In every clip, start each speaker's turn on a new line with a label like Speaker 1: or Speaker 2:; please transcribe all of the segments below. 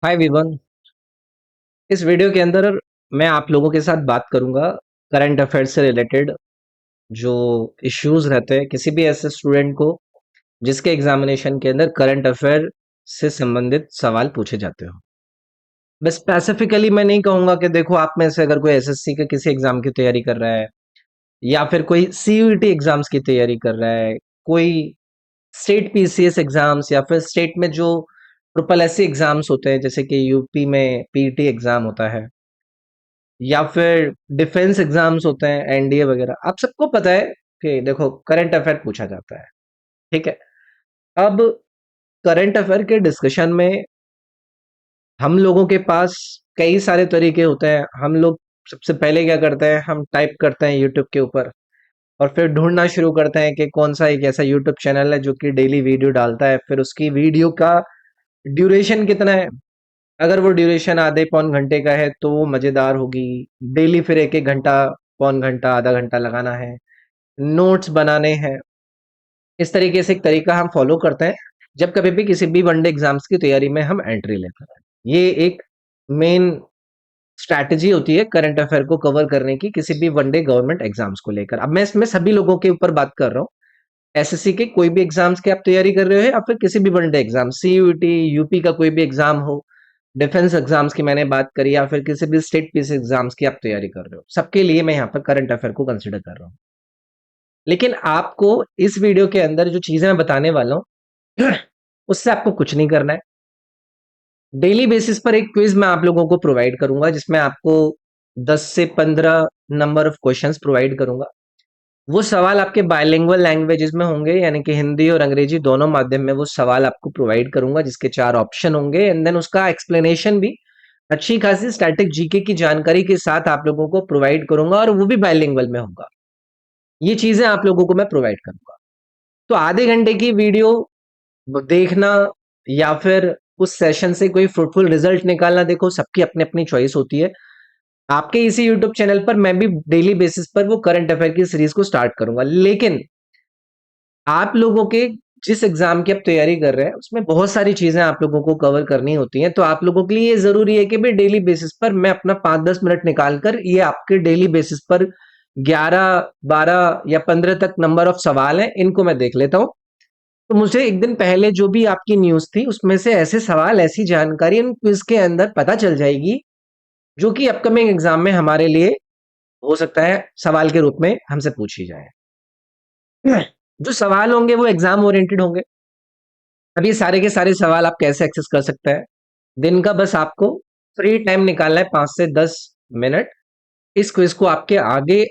Speaker 1: हाय Vivian. इस video के अंदर मैं आप लोगों के साथ बात करूंगा करंट अफेयर से रिलेटेड जो इश्यूज रहते हैं किसी भी ऐसे स्टूडेंट को जिसके एग्जामिनेशन के अंदर करंट अफेयर से संबंधित सवाल पूछे जाते हो। बस स्पेसिफिकली मैं नहीं कहूंगा कि देखो आप में से अगर कोई एसएससी के किसी एग्जाम की तैयारी कर रहा है या फिर कोई सीयूईटी एग्जाम्स की तैयारी कर रहा है, कोई स्टेट पीसीएस एग्जाम्स या फिर स्टेट में जो ट्रिपल एससी एग्जाम्स होते हैं जैसे कि यूपी में पीटी एग्जाम होता है या फिर डिफेंस एग्जाम्स होते हैं एनडीए वगैरह, आप सबको पता है कि देखो करंट अफेयर पूछा जाता है। ठीक है। अब करंट अफेयर के डिस्कशन में हम लोगों के पास कई सारे तरीके होते हैं। हम लोग सबसे पहले क्या करते हैं, हम टाइप करते हैं यूट्यूब के ऊपर और फिर ढूंढना शुरू करते हैं कि कौन सा एक ऐसा यूट्यूब चैनल है जो कि डेली वीडियो डालता है, फिर उसकी वीडियो का ड्यूरेशन कितना है। अगर वो ड्यूरेशन आधे पौन घंटे का है तो वो मजेदार होगी। डेली फिर एक एक घंटा, पौन घंटा, आधा घंटा लगाना है, नोट्स बनाने हैं। इस तरीके से एक तरीका हम फॉलो करते हैं जब कभी भी किसी भी वनडे एग्जाम्स की तैयारी में हम एंट्री लेते हैं। ये एक मेन स्ट्रैटेजी होती है करंट अफेयर को कवर करने की किसी भी वनडे गवर्नमेंट एग्जाम्स को लेकर। अब मैं इसमें सभी लोगों के ऊपर बात कर रहा हूँ, एसएससी के कोई भी एग्जाम्स की आप तैयारी कर रहे हो या फिर किसी भी वनडे एग्जाम, सीयूटी, यूपी का कोई भी एग्जाम हो, डिफेंस एग्जाम्स की मैंने बात करी, या फिर किसी भी स्टेट पीस एग्जाम्स की आप तैयारी कर रहे हो, सबके लिए मैं यहाँ पर करंट अफेयर को कंसिडर कर रहा हूँ। लेकिन आपको इस वीडियो के अंदर जो चीजें मैं बताने वाला हूँ उससे आपको कुछ नहीं करना है। डेली बेसिस पर एक क्विज मैं आप लोगों को प्रोवाइड करूंगा जिसमें आपको 10 से 15 नंबर ऑफ क्वेश्चंस प्रोवाइड करूंगा। वो सवाल आपके बायलिंगुअल लैंग्वेजेस में होंगे, यानी कि हिंदी और अंग्रेजी दोनों माध्यम में वो सवाल आपको प्रोवाइड करूंगा जिसके 4 ऑप्शन होंगे एंड देन उसका एक्सप्लेनेशन भी अच्छी खासी स्टैटिक जीके की जानकारी के साथ आप लोगों को प्रोवाइड करूंगा और वो भी बायलिंगुअल में होगा। ये चीजें आप लोगों को मैं प्रोवाइड करूंगा। तो आधे घंटे की वीडियो देखना या फिर उस सेशन से कोई फ्रूटफुल रिजल्ट निकालना, देखो सबकी अपनी अपनी चॉइस होती है। आपके इसी यूट्यूब चैनल पर मैं भी डेली बेसिस पर वो करंट अफेयर की सीरीज को स्टार्ट करूंगा, लेकिन आप लोगों के जिस एग्जाम की आप तैयारी कर रहे हैं उसमें बहुत सारी चीजें आप लोगों को कवर करनी होती हैं। तो आप लोगों के लिए ये जरूरी है कि भाई डेली बेसिस पर मैं अपना 5-10 मिनट निकाल कर ये आपके डेली बेसिस पर 11, 12 या 15 तक नंबर ऑफ सवाल हैं, इनको मैं देख लेता हूँ। तो मुझे एक दिन पहले जो भी आपकी न्यूज थी उसमें से ऐसे सवाल, ऐसी जानकारी इन क्विज के अंदर पता चल जाएगी जो कि अपकमिंग एग्जाम में हमारे लिए हो सकता है सवाल के रूप में हमसे पूछी जाए। जो सवाल होंगे वो एग्जाम ओरिएंटेड होंगे। अब ये सारे के सारे सवाल आप कैसे एक्सेस कर सकते हैं, दिन का बस आपको फ्री टाइम निकालना है 5 से 10 मिनट, इस क्विज को आपके आगे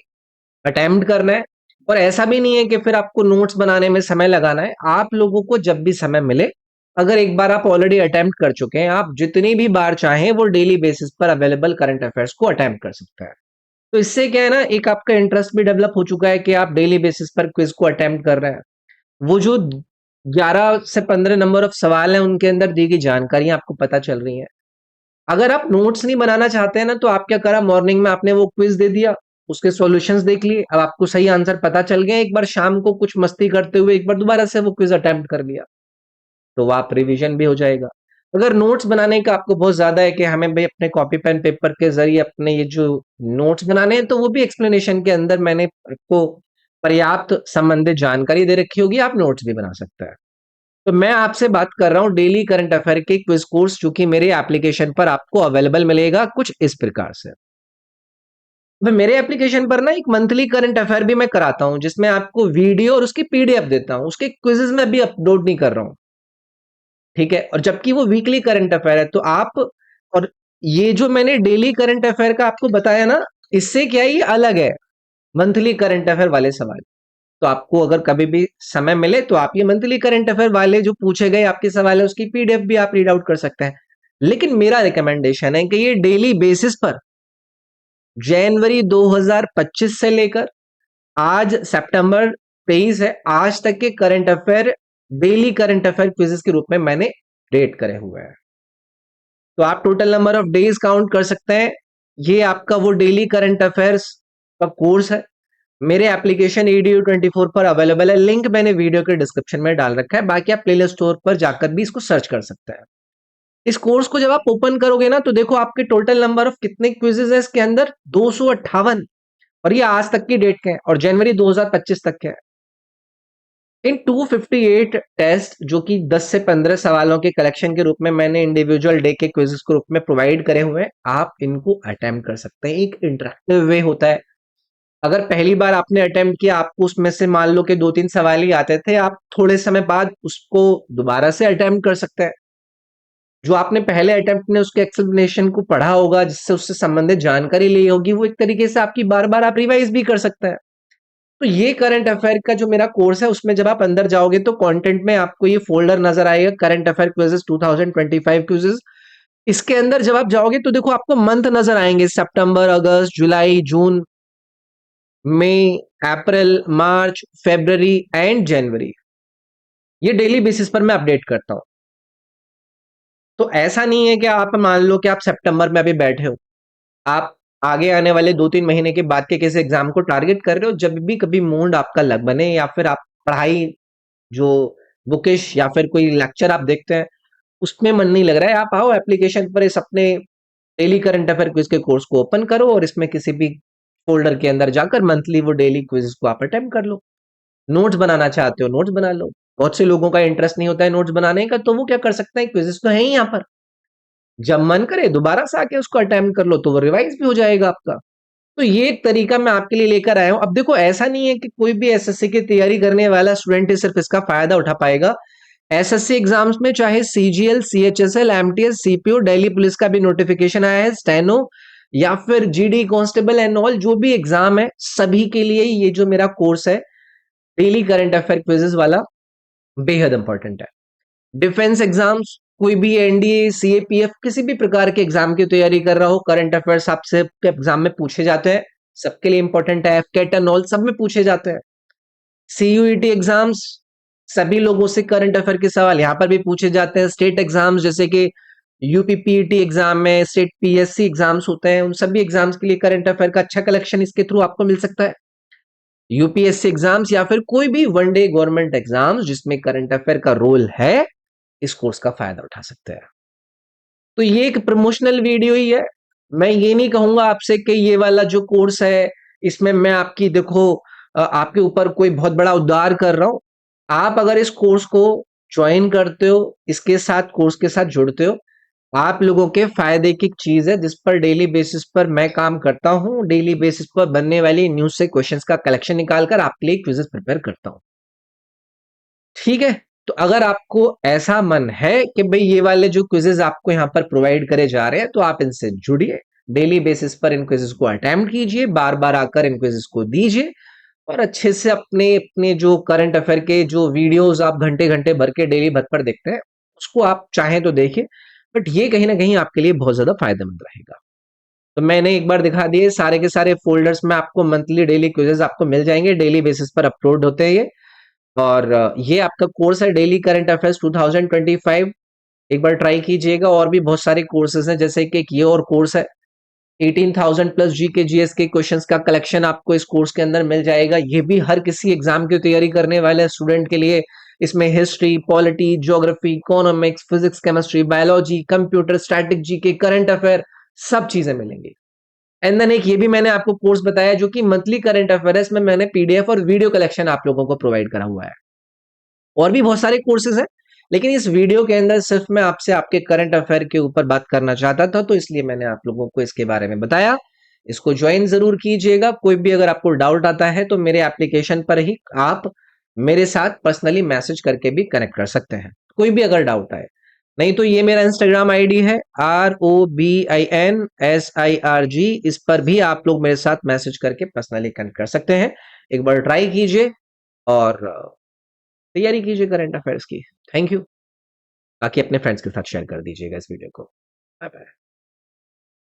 Speaker 1: अटेम्प्ट करना है। और ऐसा भी नहीं है कि फिर आपको नोट्स बनाने में समय लगाना है, आप लोगों को जब भी समय मिले, अगर एक बार आप ऑलरेडी अटेम्प्ट कर चुके हैं, आप जितनी भी बार चाहें वो डेली बेसिस पर अवेलेबल करंट अफेयर्स को अटेम्प्ट कर सकते हैं। तो इससे क्या है ना, एक आपका इंटरेस्ट भी डेवलप हो चुका है कि आप डेली बेसिस पर क्विज को अटेम्प्ट कर रहे हैं। वो जो 11 से 15 नंबर ऑफ सवाल हैं उनके अंदर दी गई जानकारियां आपको पता चल रही हैं। अगर आप नोट्स नहीं बनाना चाहते हैं ना, तो आप क्या करा, मॉर्निंग में आपने वो क्विज दे दिया, उसके सॉल्यूशंस देख लिए, अब आपको सही आंसर पता चल गया, एक बार शाम को कुछ मस्ती करते हुए एक बार दोबारा से वो क्विज अटेम्प्ट कर लिया, तो वो आप रिवीजन भी हो जाएगा। अगर नोट्स बनाने का आपको बहुत ज्यादा है कि हमें भाई अपने कॉपी पेन पेपर के जरिए अपने ये जो नोट्स बनाने हैं, तो वो भी एक्सप्लेनेशन के अंदर मैंने आपको पर्याप्त संबंधित जानकारी दे रखी होगी, आप नोट्स भी बना सकते हैं। तो मैं आपसे बात कर रहा हूं डेली करंट अफेयर के क्विज कोर्स जो कि मेरे एप्लीकेशन पर आपको अवेलेबल मिलेगा कुछ इस प्रकार से। मैं मेरे एप्लीकेशन पर ना एक मंथली करंट अफेयर भी मैं कराता हूं जिसमें आपको वीडियो और उसकी पीडीएफ देता हूं, उसके क्विजेस में भी अपलोड नहीं कर रहा हूं। ठीक है। और जबकि वो वीकली करंट अफेयर है, तो आप, और ये जो मैंने डेली करंट अफेयर का आपको बताया ना, इससे क्या है, ये अलग है मंथली करंट अफेयर वाले सवाल। तो आपको अगर कभी भी समय मिले तो आप ये मंथली करंट अफेयर वाले जो पूछे गए आपके सवाल है उसकी पीडीएफ भी आप रीड आउट कर सकते हैं। लेकिन मेरा रिकमेंडेशन है कि ये डेली बेसिस पर जनवरी 2025 से लेकर आज सितंबर 23 है, आज तक के current affair, daily current affair quizzes के रूप में मैंने रेट करे हुए हैं। तो आप total number of days count कर सकते हैं। ये आपका वो डेली करंट अफेयर्स का कोर्स है, मेरे एप्लीकेशन edu24 पर अवेलेबल है, लिंक मैंने वीडियो के डिस्क्रिप्शन में डाल रखा है, बाकी आप प्लेलिस्ट स्टोर पर जाकर भी इसको सर्च कर सकते हैं। इस कोर्स को जब आप ओपन करोगे ना तो देखो आपके टोटल नंबर ऑफ कितने क्विजेज है इसके अंदर, 258। और ये आज तक की डेट के हैं और जनवरी 2025 तक के हैं। इन 258 टेस्ट जो कि 10 से 15 सवालों के कलेक्शन के रूप में मैंने इंडिविजुअल डे के क्विजेस के रूप में प्रोवाइड करे हुए हैं, आप इनको अटेम्प्ट कर सकते हैं। एक इंटरेक्टिव वे होता है। अगर पहली बार आपने अटेम्प्ट किया, आपको उसमें से मान लो कि 2-3 सवाल ही आते थे, आप थोड़े समय बाद उसको दोबारा से अटेम्प्ट कर सकते हैं। जो आपने पहले अटेम्प्ट में उसके एक्सप्लेनेशन को पढ़ा होगा, जिससे उससे संबंधित जानकारी ली होगी, वो एक तरीके से आपकी बार बार आप रिवाइज भी कर सकते हैं। तो ये करंट अफेयर का जो मेरा कोर्स है, उसमें जब आप अंदर जाओगे तो कंटेंट में आपको ये फोल्डर नजर आएगा, करंट अफेयर क्विजेस 2025 क्विजेस। इसके अंदर जब आप जाओगे तो देखो आपको मंथ नजर आएंगे, सितंबर, अगस्त, जुलाई, जून, मई, अप्रैल, मार्च, फरवरी एंड जनवरी। ये डेली बेसिस पर मैं अपडेट करता हूं। तो ऐसा नहीं है कि आप मान लो कि आप सितंबर में अभी बैठे हो, आप आगे आने वाले 2-3 महीने के बाद के किसी एग्जाम को टारगेट कर रहे हो, जब भी कभी मूड आपका लग बने या फिर आप पढ़ाई जो बुकिश या फिर कोई लेक्चर आप देखते हैं उसमें मन नहीं लग रहा है, आप आओ एप्लीकेशन पर इस अपने डेली करंट अफेयर क्विज के कोर्स को ओपन करो और इसमें किसी भी फोल्डर के अंदर जाकर मंथली वो डेली क्विज को आप अटेम्प्ट कर लो। नोट्स बनाना चाहते हो, नोट्स बना लो। बहुत से लोगों का इंटरेस्ट नहीं होता है नोट्स बनाने का, तो वो क्या कर सकते हैं, क्विजेस तो है ही यहाँ पर, जब मन करे दोबारा से आके उसको अटेम्प्ट कर लो तो वो रिवाइज भी हो जाएगा आपका। तो ये एक तरीका मैं आपके लिए लेकर आया हूं। अब देखो ऐसा नहीं है कि कोई भी एसएससी की तैयारी करने वाला स्टूडेंट ही सिर्फ इसका फायदा उठा पाएगा। एसएससी एग्जाम्स में चाहे CGL, CHSL, MTS, CPO, Delhi police का भी नोटिफिकेशन आया है, स्टेनो या फिर जीडी कांस्टेबल एंड ऑल, जो भी एग्जाम है सभी के लिए ये जो मेरा कोर्स है डेली करंट अफेयर क्विजेस वाला बेहद इंपॉर्टेंट है। डिफेंस एग्जाम्स, कोई भी एनडीए, सीएपीएफ, किसी भी प्रकार के एग्जाम की तैयारी कर रहा हो, करंट अफेयर्स आपसे एग्जाम में पूछे जाते हैं, सबके लिए इंपॉर्टेंट है। एफकेट एंड ऑल सब में पूछे जाते हैं। सीयूईटी एग्जाम्स, सभी लोगों से करंट अफेयर के सवाल यहाँ पर भी पूछे जाते हैं। स्टेट एग्जाम्स जैसे कि यूपीपीटी एग्जाम में, स्टेट पीएससी एग्जाम्स होते हैं, उन सभी एग्जाम्स के लिए करंट अफेयर का अच्छा कलेक्शन इसके थ्रू आपको मिल सकता है। यूपीएससी एग्जाम्स या फिर कोई भी वनडे गवर्नमेंट एग्जाम्स जिसमें करंट अफेयर का रोल है, इस कोर्स का फायदा उठा सकते हैं। तो ये एक प्रमोशनल वीडियो ही है। मैं ये नहीं कहूंगा आपसे कि ये वाला जो कोर्स है इसमें मैं आपकी देखो आपके ऊपर कोई बहुत बड़ा उद्धार कर रहा हूं। आप अगर इस कोर्स को ज्वाइन करते हो, इसके साथ कोर्स के साथ जुड़ते हो, आप लोगों के फायदे की चीज है, जिस पर डेली बेसिस पर मैं काम करता हूं। डेली बेसिस पर बनने वाली न्यूज से क्वेश्चंस का कलेक्शन निकालकर आपके लिए क्विजेस प्रिपेयर करता हूं। ठीक है। तो अगर आपको ऐसा मन है कि भाई ये वाले जो क्विजेज आपको यहाँ पर प्रोवाइड करे जा रहे हैं, तो आप इनसे जुड़िए, डेली बेसिस पर इन क्विजेज को अटेम्प्ट कीजिए, बार बार आकर इन क्विजेज को दीजिए और अच्छे से अपने अपने जो करंट अफेयर के जो वीडियोस आप घंटे घंटे भर के डेली भर पर देखते हैं, उसको आप चाहें तो देखिए। बट ये कहीं ना कहीं आपके लिए बहुत ज्यादा फायदेमंद रहेगा। तो मैंने एक बार दिखा दिए सारे के सारे फोल्डर्स में, आपको मंथली डेली क्विजेज आपको मिल जाएंगे, डेली बेसिस पर अपलोड होते हैं ये। और ये आपका कोर्स है डेली करंट अफेयर्स 2025। एक बार ट्राई कीजिएगा। और भी बहुत सारे कोर्सेज हैं, जैसे कि एक ये और कोर्स है, 18,000 प्लस जीके जीएस के क्वेश्चंस का कलेक्शन आपको इस कोर्स के अंदर मिल जाएगा। ये भी हर किसी एग्जाम की तैयारी करने वाले स्टूडेंट के लिए। इसमें history, polity, geography, economics, physics, chemistry, biology, computer, static GK, current affair, सब चीजें मिलेंगी। एंड देन एक ये भी मैंने आपको कोर्स बताया जो कि मंथली करंट अफेयर्स में मैंने पीडीएफ और वीडियो कलेक्शन आप लोगों को प्रोवाइड करा हुआ है। और भी बहुत सारे कोर्सेज हैं, लेकिन इस वीडियो के अंदर सिर्फ मैं आपसे आपके करंट अफेयर के ऊपर बात करना चाहता था, तो इसलिए मैंने आप लोगों को इसके बारे में बताया। इसको ज्वाइन जरूर कीजिएगा। कोई भी अगर आपको डाउट आता है तो मेरे एप्लीकेशन पर ही आप मेरे साथ पर्सनली मैसेज करके भी कनेक्ट कर सकते हैं, कोई भी अगर डाउट आए। नहीं तो ये मेरा इंस्टाग्राम आईडी है, ROBINSIRG, इस पर भी आप लोग मेरे साथ मैसेज करके पर्सनली कनेक्ट कर सकते हैं। एक बार ट्राई कीजिए और तैयारी कीजिए करंट अफेयर्स की। Thank you. बाकी अपने फ्रेंड्स के साथ शेयर कर दीजिएगा इस वीडियो को। Bye bye.